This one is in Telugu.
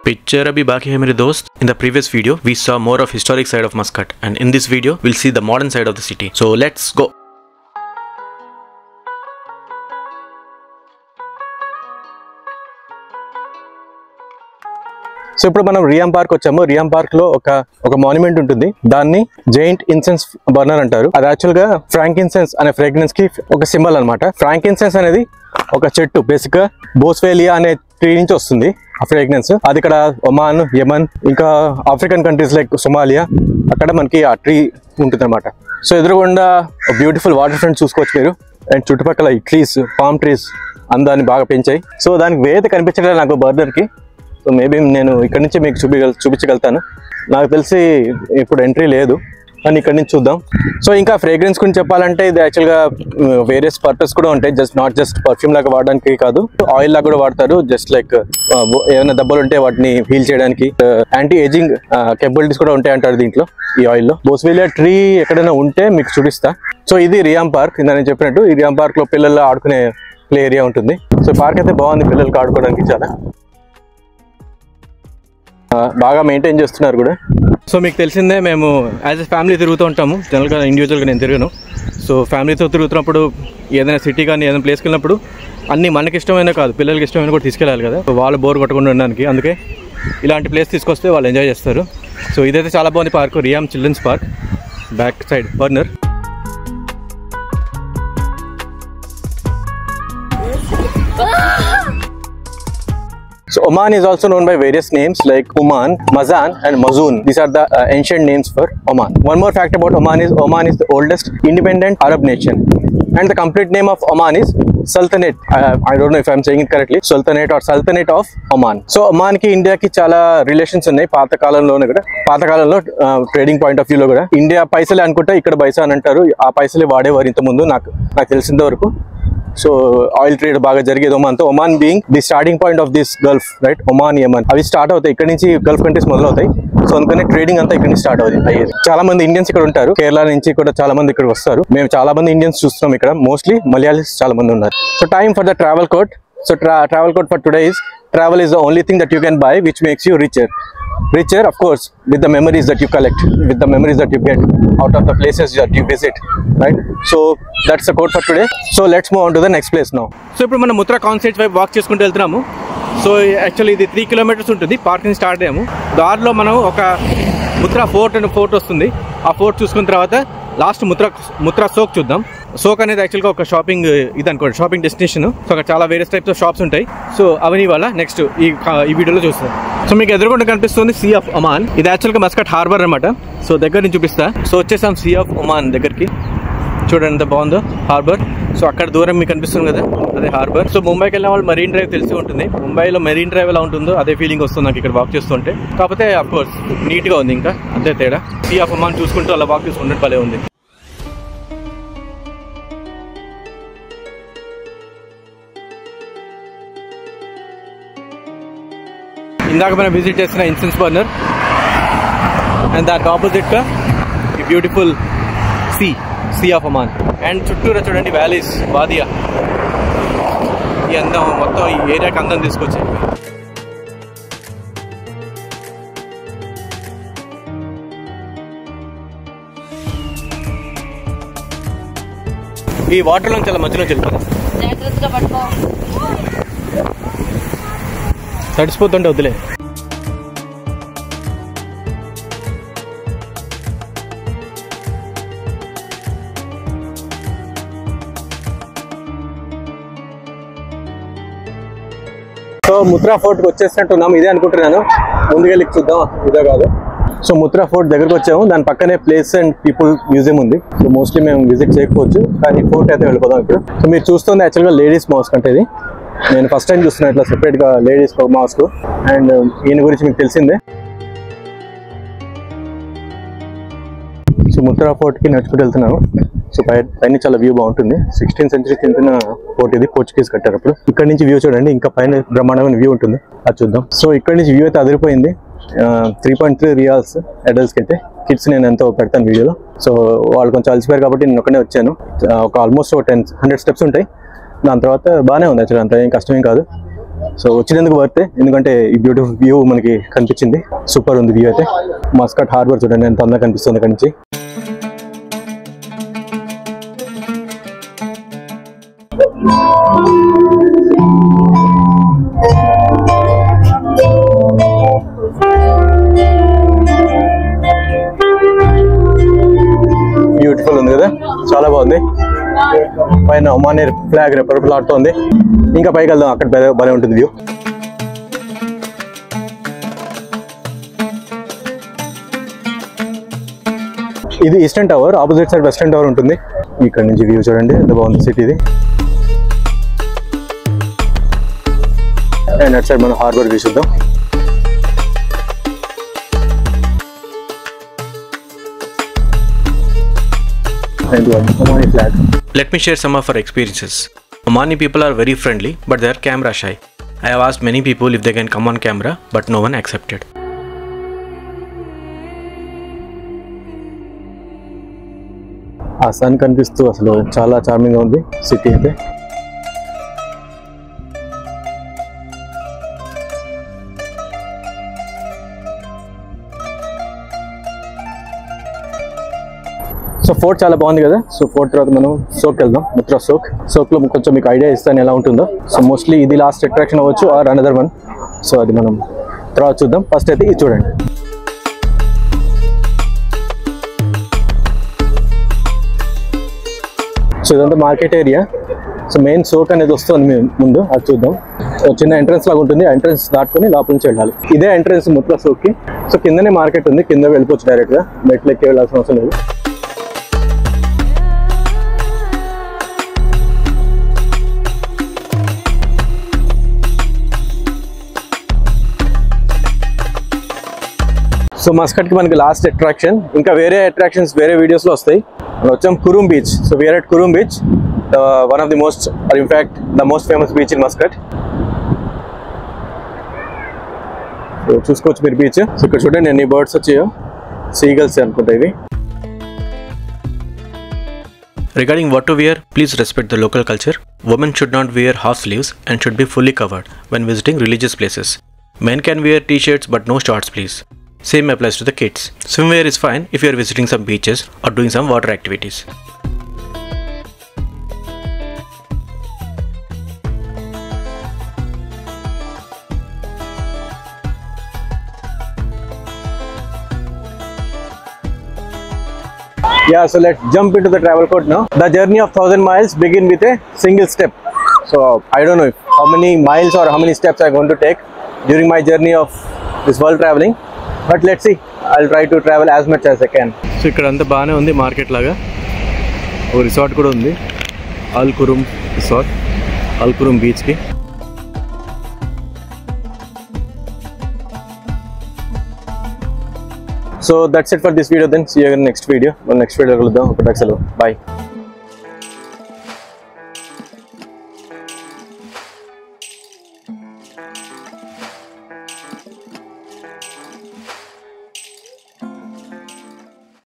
Picture abhi baki hai mere dost. In the previous video, we saw more of historic side of Muscat, and in this video, we'll see the modern side of the city. So let's go. So ఇప్పుడు మనం రియామ్ పార్క్ వచ్చాము. రియామ్ పార్క్ లో ఒక మాన్యుమెంట్ ఉంటుంది. దాన్ని జైంట్ ఇన్సెన్స్ బర్నర్ అంటారు. అది యాక్చువల్ గా ఫ్రాంకిన్సెన్స్ అనే ఫ్రేగ్రెన్స్ కి ఒక సింబల్ అనమాట. ఫ్రాంకిన్సెన్స్ అనేది ఒక చెట్టు, బేసిక్ గా బోస్వేలియా అనే ట్రీ నుంచి వస్తుంది ఆ ఫ్రేగ్రెన్స్. అది ఇక్కడ ఒమాన్, యమన్, ఇంకా ఆఫ్రికన్ కంట్రీస్ లైక్ సొమాలియా, అక్కడ మనకి ఆ ట్రీ ఉంటుంది అనమాట. సో ఎదురుగుండా బ్యూటిఫుల్ వాటర్ ఫ్రంట్ చూసుకోవచ్చు మీరు. అండ్ చుట్టుపక్కల ఈ ట్రీస్, పామ్ ట్రీస్ అందాన్ని బాగా పెంచాయి. సో దానికి వేరే కనిపించట్లేదు నాకు బర్నర్ కి. సో మేబీ నేను ఇక్కడ నుంచి మీకు చూపించగలుగుతాను. నాకు తెలిసి ఇప్పుడు ఎంట్రీ లేదు, కానీ ఇక్కడ నుంచి చూద్దాం. సో ఇంకా ఫ్రేగ్రెన్స్ గురించి చెప్పాలంటే ఇది యాక్చువల్గా వేరియస్ పర్పస్ కూడా ఉంటాయి. నాట్ జస్ట్ పర్ఫ్యూమ్ లాగా వాడడానికి కాదు, ఆయిల్ లాగా కూడా వాడతారు. జస్ట్ లైక్ ఏమైనా దెబ్బలు ఉంటే వాటిని హీల్ చేయడానికి, యాంటీ ఏజింగ్ కేపబిలిటీస్ కూడా ఉంటాయి అంటారు దీంట్లో, ఈ ఆయిల్లో. బోస్వేలియా ట్రీ ఎక్కడైనా ఉంటే మీకు చూపిస్తా. సో ఇది రియామ్ పార్క్. నేను చెప్పినట్టు ఈ రియామ్ పార్క్ లో పిల్లలు ఆడుకునే ప్లే ఏరియా ఉంటుంది. సో పార్క్ అయితే బాగుంది పిల్లలకి ఆడుకోవడానికి, చాలా బాగా మెయింటైన్ చేస్తున్నారు కూడా. సో మీకు తెలిసిందే, మేము యాజ్ ఎ ఫ్యామిలీ తిరుగుతూ ఉంటాము. జనరల్గా ఇండివిజువల్గా నేను తిరిగాను. సో ఫ్యామిలీతో తిరుగుతున్నప్పుడు ఏదైనా సిటీ కానీ ఏదైనా ప్లేస్కి వెళ్ళినప్పుడు అన్నీ మనకి ఇష్టమైన కాదు, పిల్లలకి ఇష్టమైన కూడా తీసుకెళ్ళాలి కదా. సో వాళ్ళు బోర్ కొట్టకుండా ఉండడానికి, అందుకే ఇలాంటి ప్లేస్ తీసుకొస్తే వాళ్ళు ఎంజాయ్ చేస్తారు. సో ఇదైతే చాలా బాగుంది పార్క్, రియామ్ children's park. Back side burner. So Oman is also known by various names like Oman, Mazan and Mazoon. These are the ancient names for Oman. One more fact about Oman is the oldest independent Arab nation. And the complete name of Oman is Sultanate. I don't know if I'm saying it correctly. Sultanate or Sultanate of Oman. So Oman ki India ki chala relations unnai. పాత కాలంలో ట్రేడింగ్ పాయింట్ ఆఫ్ వ్యూలో కూడా ఇండియా పైసలే అనుకుంటా, ఇక్కడ పైసా అని అంటారు. ఆ పైసలే వాడేవారు ఇంత ముందు నాకు తెలిసినంత వరకు. సో ఆయిల్ ట్రేడ్ బాగా జరిగేది ఒమాన్తో. Oman being the starting point of this gulf, right? Oman, Yemen అవి స్టార్ట్ అవుతాయి ఇక్కడ నుంచి, గల్ఫ్ కంట్రీస్ మొదలవుతాయి. సో అందుకనే ట్రేడింగ్ అంతా ఇక్కడ నుంచి స్టార్ట్ అయ్యేది. చాలా మంది ఇండియన్స్ ఇక్కడ ఉంటారు. కేరళ నుంచి కూడా చాలా మంది ఇక్కడ వస్తారు. మేము చాలా మంది ఇండియన్స్ చూస్తున్నాం ఇక్కడ. మోస్ట్లీ మలయాళీస్ చాలా మంది ఉన్నారు. So time for the travel code. So travel code for today is travel is the only thing that you can buy which makes you richer, of course, with the memories that you collect, with the memories that you get out of the places that you visit, right? So that's the code for today. So let's move on to the next place now. So ఇప్పుడు మనం ముత్రా కాన్సెప్ట్ వైపు వాక్ చేసుకుంటూ వెళ్తున్నాము. సో యాక్చువల్లీ ఇది 3 kilometers ఉంటుంది. పార్క్ నుంచి స్టార్ట్ అయ్యాము. దారిలో మనం ఒక ముత్రా ఫోర్ట్ వస్తుంది. ఆ ఫోర్ట్ చూసుకున్న తర్వాత లాస్ట్ ముత్రా సోక్ చూద్దాం. సోక్ అనేది యాక్చువల్గా ఒక షాపింగ్ ఇది అనుకోండి, షాపింగ్ డెస్టినేషన్. సో అక్కడ చాలా వేరియస్ టైప్స్ ఆఫ్ షాప్స్ ఉంటాయి. సో అవన్నీ వల్ల నెక్స్ట్ ఈ వీడియోలో చూస్తాం. సో మీకు ఎదురుకుండా కనిపిస్తుంది సీ ఆఫ్ ఒమాన్. ఇది యాక్చువల్గా మస్కట్ హార్బర్ అనమాట. సో దగ్గర నుంచి చూపిస్తా. సో వచ్చేసాం సీ ఆఫ్ ఒమాన్ దగ్గరికి. చూడండి ఎంత బాగుందో హార్బర్. సో అక్కడ దూరం మీకు కనిపిస్తుంది కదా, అదే హార్బర్. సో ముంబైకి వెళ్ళిన వాళ్ళు మరీన్ డ్రైవ్ తెలిసి ఉంటుంది. ముంబైలో మరీన్ డ్రైవ్ ఎలా ఉంటుందో అదే ఫీలింగ్ వస్తుంది నాకు ఇక్కడ వాక్ చేస్తుంటే. కాకపోతే అఫ్ కోర్స్ నీట్గా ఉంది, ఇంకా అంతే తేడా. సీ ఆఫ్ ఒమాన్ చూసుకుంటూ అలా వాక్ చేసుకుంటే భలే ఉంది. ఇందాక మనం విజిట్ చేసిన ఇన్సెన్స్ బర్నర్ అండ్ దానికి ఆపోజిట్ గా ఈ beautiful see of Oman. And చుట్టూరా చూడండి వ్యాలీస్, వాదియా. ఈ అందం మొత్తం ఈ ఏరియాకి అందం తీసుకొచ్చాయి. ఈ వాటర్ లో చాలా మధ్యలో వెళ్ళిపోతాం. తడిసిపోతుంటే వద్దులే. So Muttrah ఫోర్ట్కి వచ్చేసినట్టున్నాం. ఇదే అనుకుంటున్నాను, ముందుకెళ్ళి చూద్దాం. ఇదే కాదు. సో ముత్రా ఫోర్ట్ దగ్గరకు వచ్చాము. దాని పక్కనే ప్లేస్ అండ్ పీపుల్ మ్యూజియం ఉంది. సో మోస్ట్లీ మేము విజిట్ చేయకపోవచ్చు, కానీ ఫోర్ట్ అయితే వెళ్ళిపోదాం ఇప్పుడు. సో మీరు చూస్తుంది యాక్చువల్గా లేడీస్ మాస్క్ అంటే ఇది. నేను ఫస్ట్ టైం చూస్తున్నాను ఇట్లా సెపరేట్గా లేడీస్ మాస్క్. అండ్ ఈయన గురించి మీకు తెలిసిందే. సో ముత్రా ఫోర్ట్కి నడుచుకుంటూ వెళ్తున్నాను. సో పైన చాలా వ్యూ బాగుంటుంది. 16th century చెందిన ఫోర్ట్ ఇది, పోర్చుగీస్ కట్టారు అప్పుడు. ఇక్కడ నుంచి వ్యూ చూడండి, ఇంకా పైన బ్రహ్మాండమైన వ్యూ ఉంటుంది, అది చూద్దాం. సో ఇక్కడ నుంచి వ్యూ అయితే అదిరిపోయింది. 3.3 రియాల్స్ అడల్ట్స్కి అయితే. కిడ్స్ నేను ఎంతో పెడతాను వీడియోలో. సో వాళ్ళు కొంచెం అలసిపోయారు కాబట్టి నేను ఒక్కనే వచ్చాను. ఒక ఆల్మోస్ట్ 100 steps ఉంటాయి. దాని తర్వాత బాగానే ఉంది యాక్చువల్గా, అంత ఏం కష్టమేం కాదు. సో వచ్చినందుకు వర్తే, ఎందుకంటే ఈ బ్యూటిఫుల్ వ్యూ మనకి కనిపించింది. సూపర్ ఉంది వ్యూ అయితే. మస్కట్ హార్బర్ చూడండి ఎంత అందంగా కనిపిస్తుంది అక్కడి నుంచి. బ్యూటిఫుల్ ఉంది కదా, చాలా బాగుంది. పైన ఒమాన్ ఎయిర్ ఫ్లాగ్ రెపరెపలాడుతోంది. ఇంకా పైకి వెళ్దాం, అక్కడ భలే ఉంటుంది వ్యూ. ఇది eastern tower, opposite side western tower ఉంటుంది. ఇక్కడ నుంచి వ్యూ చూడండి ఎంత బాగుంది సిటీ ఇది. అండ్ అటు సైడ్ మనం హార్బర్ వ్యూ చూద్దాం. Omani flag. Let me share some of our experiences. Omani people are very friendly, but they are camera shy. I have asked many people if they can come on camera, but no one accepted. ఆ సన్ కనిపిస్తూ అసలు చాలా చార్మింగ్ గా ఉంది సిటీ అయితే. సో ఫోర్ట్ చాలా బాగుంది కదా. సో ఫోర్ట్ తర్వాత మనం సోక్ వెళ్దాం, ముత్రా సోక్. సోక్ లో కొంచెం మీకు ఐడియా ఇస్తాను ఎలా ఉంటుందో. సో మోస్ట్లీ ఇది లాస్ట్ అట్రాక్షన్ అవ్వచ్చు ఆర్ అనదర్ వన్. సో అది మనం తర్వాత చూద్దాం. ఫస్ట్ అయితే ఇది చూడండి. సో ఇదంతా market area. So main soak అనేది వస్తుంది ముందు, అది చూద్దాం. చిన్న ఎంట్రన్స్ లాగా ఉంటుంది, ఎంట్రన్స్ దాటుకొని లోపల నుంచి వెళ్ళాలి. ఇదే ఎంట్రన్స్ ముత్రా సోక్ కి. సో కిందనే మార్కెట్ ఉంది, కింద వెళ్ళిపోవచ్చు డైరెక్ట్ గా, మెట్లు ఎక్కి వెళ్ళాల్సిన అవసరం లేదు. సో మస్కట్ కి మనకి లాస్ట్ అట్రాక్షన్. ఇంకా వేరే అట్రాక్షన్స్ వేరే వీడియోస్ లో వస్తాయి. మనం వచ్చాం Qurum beach. So we're at Qurum beach, one of the most or in fact the most famous beach in Muscat. So చూసుకోవచ్చు మీరు బీచ్. సో ఇక్కడ చూడండి ఎన్ని బర్డ్స్ వచ్చాయో, సీగల్స్ అనుకుంటా ఇవి. Regarding what to wear, please respect the local culture. Women should not wear half sleeves and should be fully covered when visiting religious places. Men can wear t-shirts but no shorts please. Same applies to the kids. Swimwear is fine if you are visiting some beaches or doing some water activities. Yeah, so let's jump into the travel code now. The journey of 1000 miles begin with a single step. So I don't know how many miles or how many steps I'm going to take during my journey of this world traveling. But let's see. I'll try to travel as much as I can. So ఇక్కడ అంతా బాగానే ఉంది, మార్కెట్ లాగా. ఓ రిసార్ట్ కూడా ఉంది, అల్ కురూమ్ రిసార్ట్, అల్ కురూమ్ బీచ్కి. So that's it for this video then. See you in the next video. Next video. Bye.